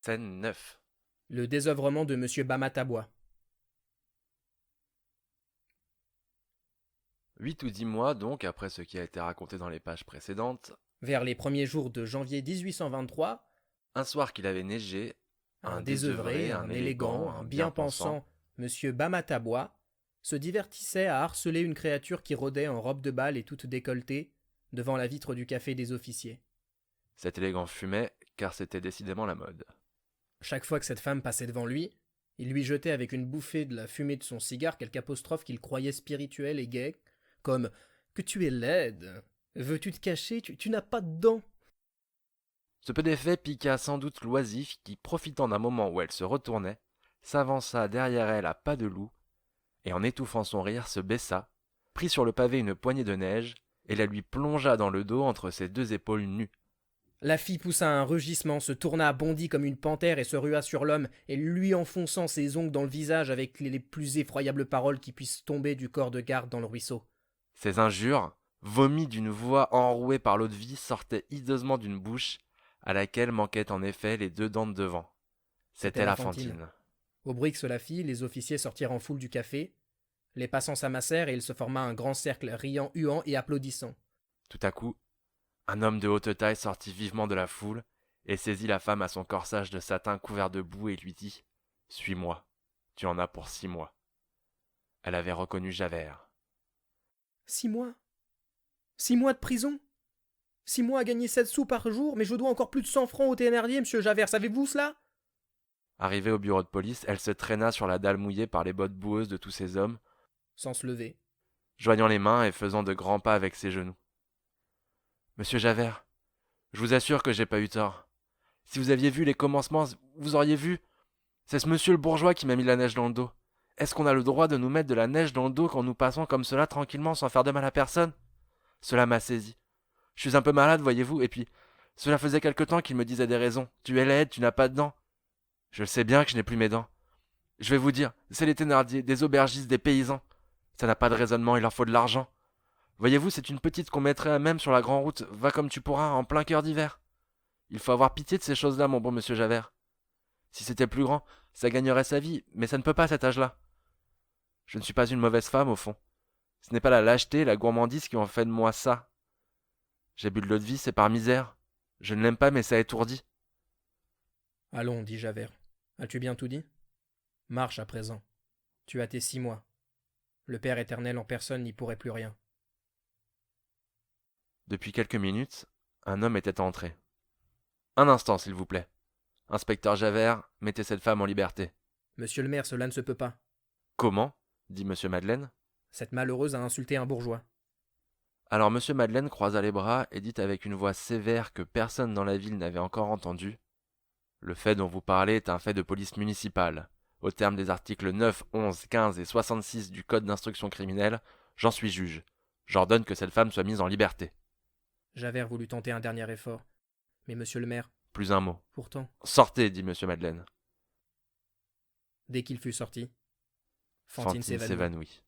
Scène 9. Le désœuvrement de Monsieur Bamatabois. 8 ou 10 mois donc après ce qui a été raconté dans les pages précédentes, Vers les premiers jours de janvier 1823, un soir qu'il avait neigé, un un désœuvré, désœuvré, un un élégant, élégant, un un bien-pensant, bien-pensant, Monsieur Bamatabois, se divertissait à harceler une créature qui rôdait en robe de bal et toute décolletée devant la vitre du café des officiers. cet élégant fumait, car c'était décidément la mode. Chaque fois que cette femme passait devant lui, il lui jetait avec une bouffée de la fumée de son cigare quelque apostrophe qu'il croyait spirituelle et gaie, comme « Que tu es laide. Veux-tu te cacher, tu n'as pas de dents. » Ce peu d'effet piqua sans doute l'oisif qui, profitant d'un moment où elle se retournait, s'avança derrière elle à pas de loup, et en étouffant son rire se baissa, prit sur le pavé une poignée de neige, et la lui plongea dans le dos entre ses deux épaules nues. La fille poussa un rugissement, se tourna, bondit comme une panthère et se rua sur l'homme, et lui enfonçant ses ongles dans le visage avec les plus effroyables paroles qui puissent tomber du corps de garde dans le ruisseau. Ces injures, vomies d'une voix enrouée par l'eau-de-vie, sortaient hideusement d'une bouche à laquelle manquaient en effet les deux dents de devant. C'était C'était la la Fantine. Fantine. Au bruit que cela fit, les officiers sortirent en foule du café, les passants s'amassèrent et il se forma un grand cercle, riant, huant et applaudissant. Tout à coup, un homme de haute taille sortit vivement de la foule et saisit la femme à son corsage de satin couvert de boue et lui dit « Suis-moi, tu en as pour 6 mois. » Elle avait reconnu Javert. 6 mois 6 mois de prison 6 mois à gagner 7 sous par jour, mais je dois encore plus de 100 francs au Thénardier, monsieur Javert, savez-vous cela? Arrivée au bureau de police, elle se traîna sur la dalle mouillée par les bottes boueuses de tous ces hommes, Sans se lever. joignant les mains et faisant de grands pas avec ses genoux. « Monsieur Javert, je vous assure que j'ai pas eu tort. Si vous aviez vu les commencements, vous auriez vu. C'est ce monsieur le bourgeois qui m'a mis la neige dans le dos. Est-ce qu'on a le droit de nous mettre de la neige dans le dos quand nous passons comme cela tranquillement sans faire de mal à personne? Cela m'a saisi. Je suis un peu malade, voyez-vous, et puis, cela faisait quelque temps qu'il me disait des raisons. Tu es laide, tu n'as pas de dents. Je le sais bien que je n'ai plus mes dents. Je vais vous dire, c'est les Thénardier, des aubergistes, des paysans. Ça n'a pas de raisonnement, il leur faut de l'argent. Voyez-vous, c'est une petite qu'on mettrait à même sur la grande route, va comme tu pourras, en plein cœur d'hiver. Il faut avoir pitié de ces choses-là, mon bon monsieur Javert. Si c'était plus grand, ça gagnerait sa vie, mais ça ne peut pas à cet âge-là. Je ne suis pas une mauvaise femme, au fond. Ce n'est pas la lâcheté, la gourmandise qui ont fait de moi ça. J'ai bu de l'eau de vie, c'est par misère. Je ne l'aime pas, mais ça étourdit. Allons, dit Javert. As-tu bien tout dit? Marche à présent. Tu as tes 6 mois. Le Père éternel en personne n'y pourrait plus rien. Depuis quelques minutes, un homme était entré. Un instant, s'il vous plaît. Inspecteur Javert, mettez cette femme en liberté. Monsieur le maire, cela ne se peut pas. Comment? Dit monsieur Madeleine. Cette malheureuse a insulté un bourgeois. Alors monsieur Madeleine croisa les bras et dit avec une voix sévère que personne dans la ville n'avait encore entendue. Le fait dont vous parlez est un fait de police municipale. Au terme des articles 9, 11, 15 et 66 du Code d'instruction criminelle, j'en suis juge. J'ordonne que cette femme soit mise en liberté. Javert voulut tenter un dernier effort. Mais monsieur le maire, Plus un mot. pourtant, Sortez, dit monsieur Madeleine. dès qu'il fut sorti, Fantine s'évanouit. s'évanouit.